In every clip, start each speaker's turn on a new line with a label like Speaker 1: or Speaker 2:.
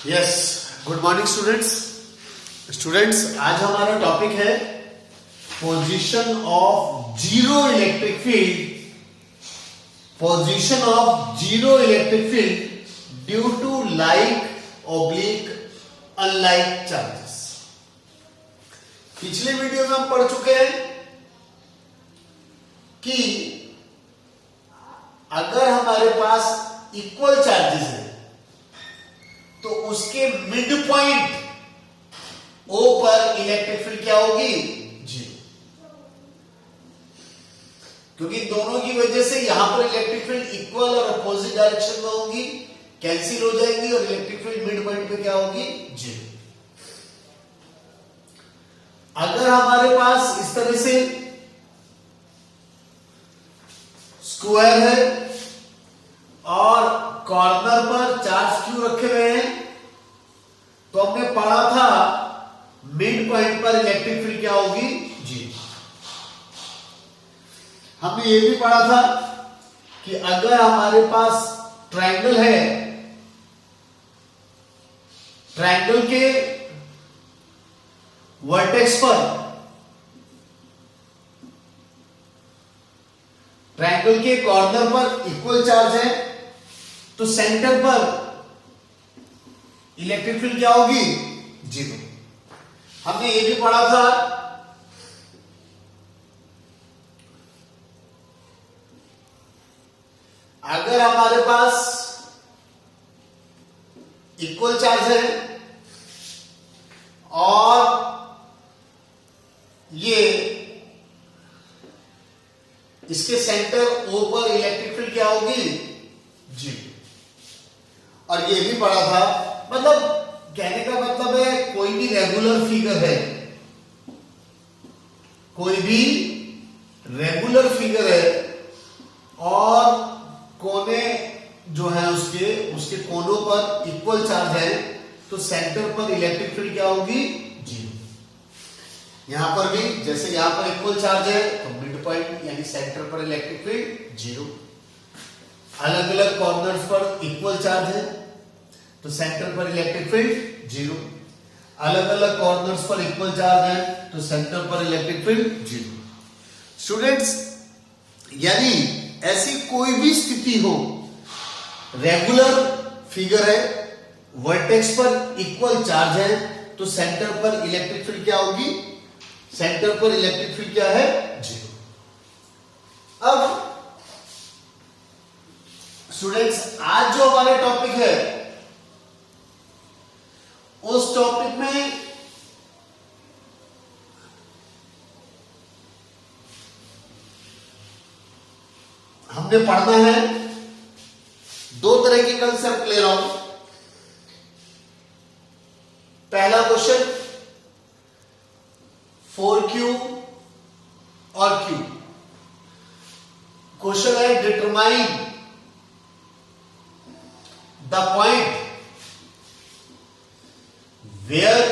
Speaker 1: Yes, good morning students. Students, आज हमारा topic है position of zero electric field, position of zero electric field due to like oblique unlike charges. पिछले video में हम पढ़ चुके हैं कि अगर हमारे पास इक्वल चार्जेस है तो उसके मिड पॉइंट O पर इलेक्ट्रिक फील्ड क्या होगी? जीरो। क्योंकि दोनों की वजह से यहां पर इलेक्ट्रिक फील्ड इक्वल और अपोजिट डायरेक्शन में होगी, कैंसिल हो जाएगी और इलेक्ट्रिक फील्ड मिड पॉइंट पे क्या होगी? जीरो। अगर हमारे पास इस तरह से स्क्वायर है और कॉर्नर पर चार्ज क्यू रखे हुए हैं, तो हमने पढ़ा था मिड पॉइंट पर इलेक्ट्रिक फील्ड क्या होगी? जीरो। हमने ये भी पढ़ा था कि अगर हमारे पास ट्रायंगल है, ट्रायंगल के वर्टेक्स पर, ट्रायंगल के कॉर्नर पर इक्वल चार्ज है, तो सेंटर पर इलेक्ट्रिक फील्ड क्या होगी? जीरो। हमने ये भी पढ़ा था अगर हमारे पास इक्वल चार्ज है और ये इसके सेंटर O पर इलेक्ट्रिक फील्ड क्या होगी? जीरो। और ये भी पढ़ा था, मतलब कहने का मतलब है कोई भी रेगुलर फिगर है, कोई भी रेगुलर फिगर है और कोने जो है उसके कोनों पर इक्वल चार्ज है, तो सेंटर पर इलेक्ट्रिक फील्ड क्या होगी? जीरो। यहां पर भी जैसे यहां पर इक्वल चार्ज है तो मिड पॉइंट यानी सेंटर पर इलेक्ट्रिक फील्ड जीरो। अलग अलग कॉर्नर्स पर इक्वल चार्ज है तो सेंटर पर इलेक्ट्रिक फील्ड जीरो। अलग अलग कॉर्नर्स पर इक्वल चार्ज है तो सेंटर पर इलेक्ट्रिक फील्ड जीरो। स्टूडेंट्स, यानी ऐसी कोई भी स्थिति हो, रेगुलर फिगर है, वर्टेक्स पर इक्वल चार्ज है, तो सेंटर पर इलेक्ट्रिक फील्ड क्या होगी? सेंटर पर इलेक्ट्रिक फील्ड क्या है? जीरो। अब स्टूडेंट्स, आज जो हमारा टॉपिक है उस टॉपिक में हमने पढ़ना है दो तरह के कंसेप्ट ले रहा हूं। पहला क्वेश्चन 4Q और Q। क्वेश्चन है determine the point where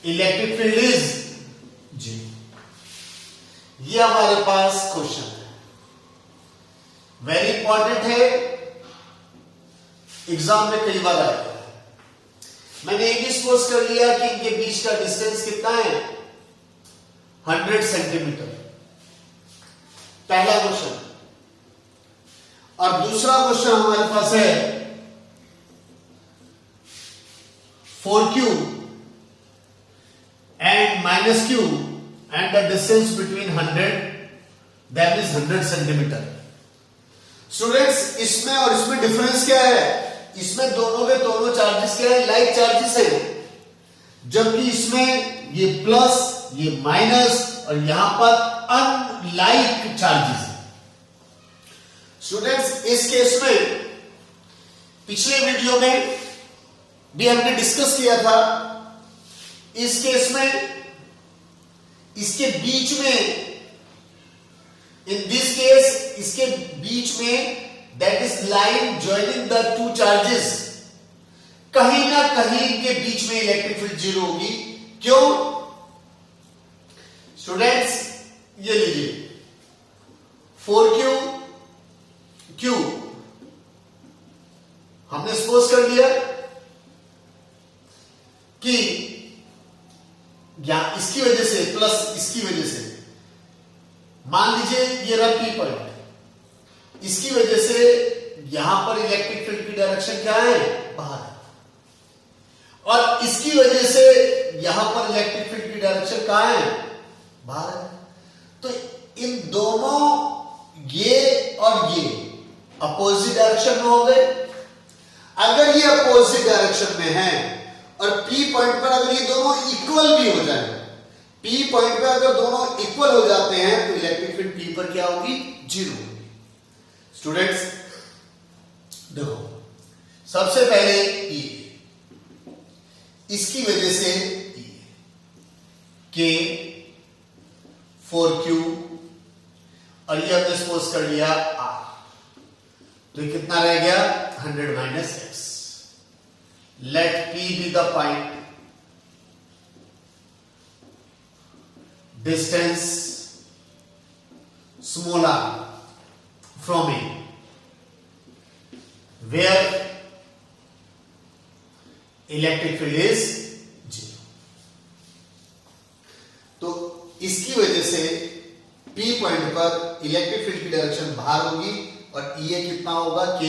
Speaker 1: electric field is zero. ये हमारे पास क्वेश्चन है, वेरी इंपॉर्टेंट है, एग्जाम में कई बार आएगा। मैंने ये भी सपोज कर लिया कि इनके बीच का डिस्टेंस कितना है? 100 सेंटीमीटर। पहला क्वेश्चन। और दूसरा क्वेश्चन हमारे पास है 4Q and minus Q and the distance between 100, that is 100 centimetre. Students, इसमें और इसमें डिफरेंस क्या है? इसमें दोनों के दोनों चार्जेस क्या है? लाइक चार्जेस है, जबकि इसमें ये प्लस, ये माइनस और यहां पर अनलाइक चार्जेस है। स्टूडेंट्स, इस केस में पिछले वीडियो में भी हमने डिस्कस किया था, इस केस में इसके बीच में, इन दिस केस इसके बीच में, that is line joining the two charges, कहीं ना कहीं इनके बीच में इलेक्ट्रिक फील्ड जीरो होगी। क्यों? स्टूडेंट्स, ये लीजिए 4Q Q, हमने सपोज सपोज कर लिया कि या इसकी वजह से प्लस इसकी वजह से, मान लीजिए ये रहा पी पॉइंट, इसकी वजह से यहां पर इलेक्ट्रिक फील्ड की डायरेक्शन क्या है, बाहर है, और इसकी वजह से यहां पर इलेक्ट्रिक फील्ड की डायरेक्शन कहां है, बाहर है। तो इन दोनों, ये और ये अपोजिट डायरेक्शन में हो गए। अगर ये अपोजिट डायरेक्शन में है और P पॉइंट पर अगर ये दोनों इक्वल भी हो जाए, P पॉइंट पर अगर दोनों इक्वल हो जाते हैं तो इलेक्ट्रिक फील्ड P पर क्या होगी, जीरो होगी। स्टूडेंट्स देखो, सबसे पहले ये, इसकी वजह से K 4Q और ये हमने सपोज कर लिया R, तो ये कितना रह गया 100 minus X. Let P be the point, distance small r from A, where electric field is zero. तो इसकी वजह से P पॉइंट पर इलेक्ट्रिक फील्ड की डायरेक्शन बाहर होगी और ये कितना होगा, K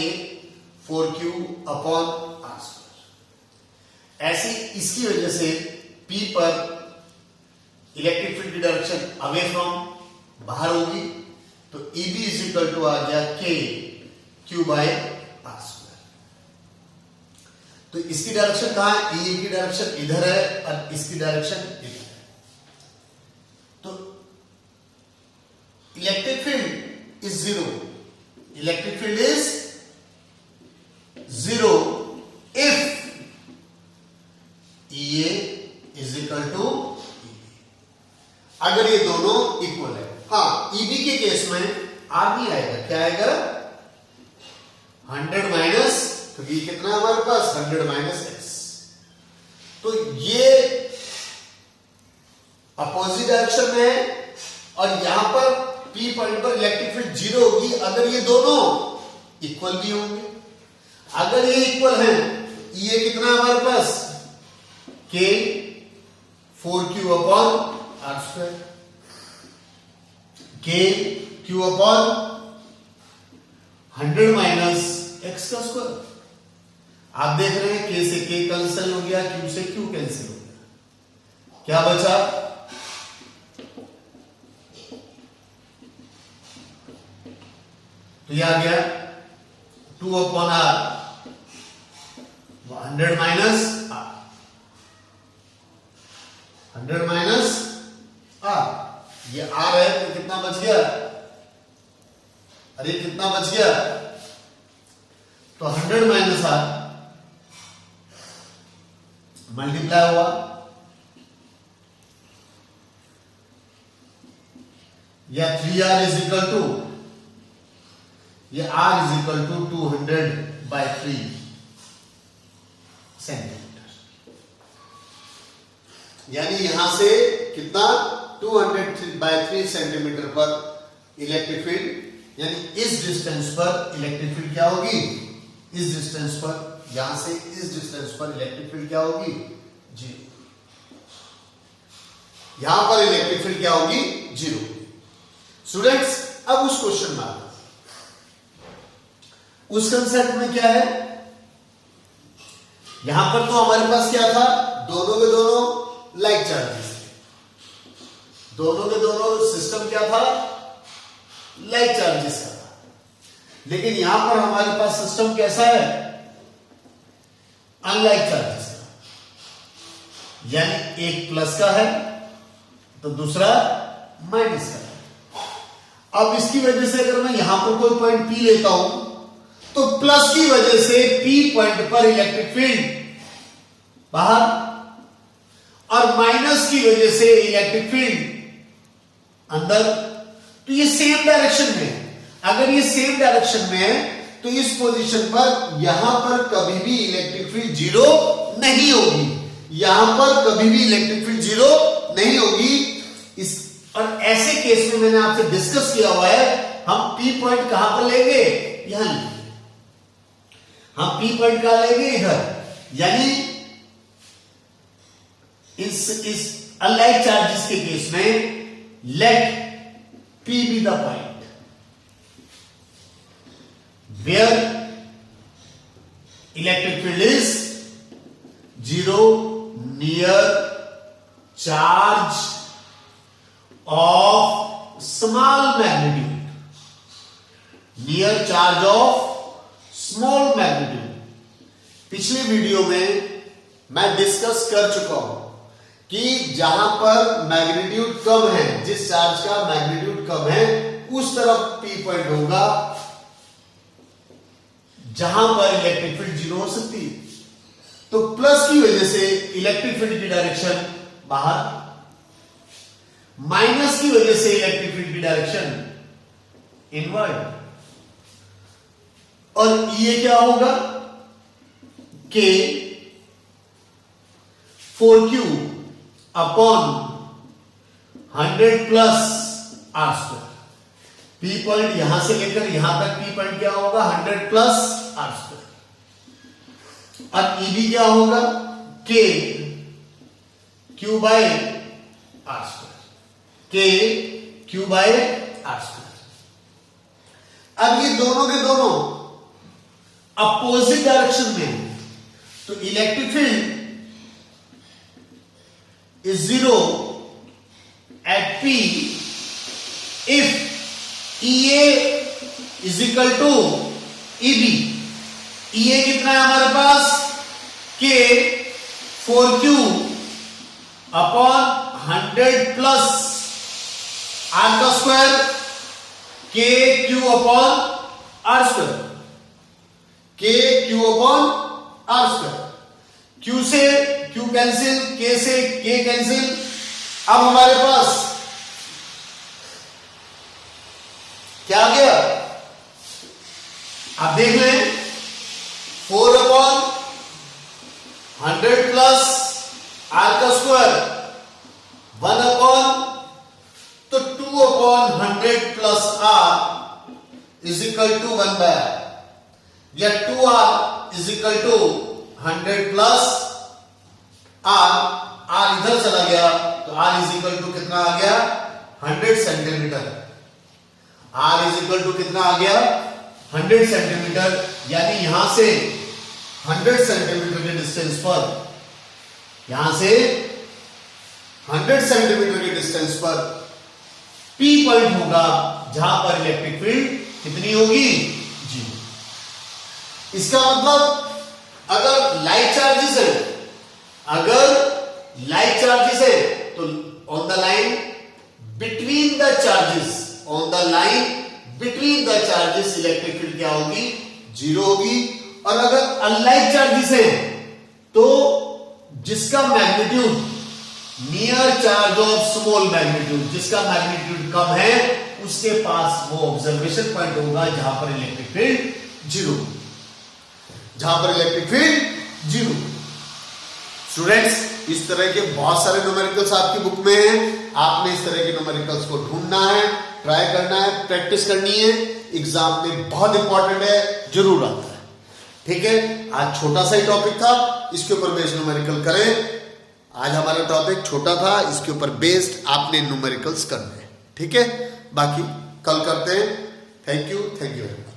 Speaker 1: 4Q upon R square. ऐसी इसकी वजह से P पर इलेक्ट्रिक फील्ड की डायरेक्शन अवे फ्रॉम, बाहर होगी, तो EB इज इक्वल टू आ गया K Q by R square. तो इसकी डायरेक्शन कहां है, E की डायरेक्शन इधर है और इसकी डायरेक्शन इधर है। तो electric field is zero, electric field is zero if EA is equal to EB, अगर ये दोनों इक्वल है। हाँ, EB के केस में R नहीं आएगा, क्या आएगा 100 माइनस, तो ये कितना है हमारे पास 100 माइनस एक्स। तो ये अपोजिट डायरेक्शन में है और यहां पर P पॉइंट पर इलेक्ट्रिक फील्ड जीरो होगी अगर ये दोनों इक्वल भी होंगे। अगर ये इक्वल है, ये कितना है हमारे पास K 4Q upon R square, K Q upon 100 minus x का स्क्वायर। आप देख रहे हैं K से K कैंसिल हो गया, Q से Q कैंसिल हो गया, क्या बचा, तो यह आ गया 2 upon R, 100 minus R, 100 minus R, ये R है तो कितना बच गया, अरे कितना बच गया, तो 100 माइनस R मल्टीप्लाई हुआ, या 3R इज इक्वल टू, ये R is equal to 200/3 centimetre, यानी यहां से कितना 200/3 सेंटीमीटर पर इलेक्ट्रिक फील्ड, यानी इस डिस्टेंस पर इलेक्ट्रिक फील्ड क्या होगी, इस डिस्टेंस पर, यहां से इस डिस्टेंस पर इलेक्ट्रिक फील्ड क्या होगी, जीरो। यहां पर इलेक्ट्रिक फील्ड क्या होगी, जीरो। स्टूडेंट्स अब उस क्वेश्चन में आते हैं, उस कंसेप्ट में क्या है, यहां पर तो हमारे पास क्या था, दोनों के दोनों लाइक चार्जेस, दोनों के दोनों सिस्टम क्या था, लाइक चार्जेस का था। लेकिन यहां पर हमारे पास सिस्टम कैसा है, अनलाइक चार्जेस का, यानी एक प्लस का है तो दूसरा माइनस का है। अब इसकी वजह से अगर मैं यहां पर कोई पॉइंट P लेता हूं तो प्लस की वजह से P पॉइंट पर इलेक्ट्रिक फील्ड बाहर और माइनस की वजह से इलेक्ट्रिक फील्ड अंदर। तो ये सेम डायरेक्शन में है, अगर ये सेम डायरेक्शन में है तो इस पोजीशन पर यहां पर कभी भी इलेक्ट्रिक फील्ड जीरो नहीं होगी, यहां पर कभी भी इलेक्ट्रिक फील्ड जीरो नहीं होगी। इस और ऐसे केस में मैंने आपसे डिस्कस किया हुआ है, हम P पॉइंट कहां पर लेंगे, यहां लेंगे। हम P पॉइंट का लेंगे इधर, यानी इस अनलाइक चार्जेस के केस में let P be the point where electric field is 0 near charge of small magnitude, near charge of small magnitude. पिछले वीडियो में मैं डिस्कस कर चुका हूं कि जहां पर मैग्नीट्यूड कम है, जिस चार्ज का मैग्नीट्यूड कम है उस तरफ P पॉइंट होगा जहां पर इलेक्ट्रिक फील्ड 0 हो सकती है। तो प्लस की वजह से इलेक्ट्रिक फील्ड की डायरेक्शन बाहर, माइनस की वजह से इलेक्ट्रिक फील्ड की डायरेक्शन इनवर्ड, और ये क्या होगा K 4Q upon 100 plus R square. P point यहां से लेकर यहां तक P पॉइंट क्या होगा 100 प्लस R स्क्वायर, और EB क्या होगा K Q by R square, K Q by R square. अब ये दोनों के दोनों अपोजिट डायरेक्शन में है, तो electric field is 0 at P if EA is equal to EB। EA कितना है हमारे पास K 4Q upon 100 plus R का square, K Q upon R square, K Q upon R square. Q से Q cancel, K से K cancel. अब हमारे पास क्या आ गया, आप देख लें 4 अपॉन 100 प्लस R का स्क्वायर 1 अपॉन, तो 2 upon 100 plus R is equal to 1 by R, या 2R is equal to 100 plus R। R इधर चला गया तो R इज इक्वल टू कितना आ गया 100 centimetre. R is equal to कितना आ गया 100 सेंटीमीटर, यानी यहां से 100 सेंटीमीटर के डिस्टेंस पर, यहां से 100 सेंटीमीटर के डिस्टेंस पर P पॉइंट होगा जहां पर इलेक्ट्रिक फील्ड कितनी होगी 0। इसका मतलब अगर लाइट चार्जेस है, अगर लाइट चार्जेस है तो on the line between the charges, on the line between the charges electric field क्या होगी 0 होगी। और अगर अनलाइक चार्जेस है तो जिसका magnitude near charge of small magnitude, जिसका मैग्नीट्यूड कम है उसके पास वो ऑब्जर्वेशन पॉइंट होगा जहां पर इलेक्ट्रिक फील्ड 0, जहां पर इलेक्ट्रिक फील्ड 0। स्टूडेंट्स, इस तरह के बहुत सारे न्यूमेरिकल्स आपकी बुक में हैं, आपने इस तरह के न्यूमेरिकल्स को ढूंढना है, ट्राई करना है, प्रैक्टिस करनी है, एग्जाम में बहुत इंपॉर्टेंट है, जरूर आता है। ठीक है, आज छोटा सा ही टॉपिक था, इसके ऊपर बेस्ड न्यूमेरिकल करें। आज हमारा टॉपिक छोटा था, इसके ऊपर बेस्ड आपने न्यूमेरिकल्स करने हैं। ठीक है, बाकी कल करते हैं। Thank you very much.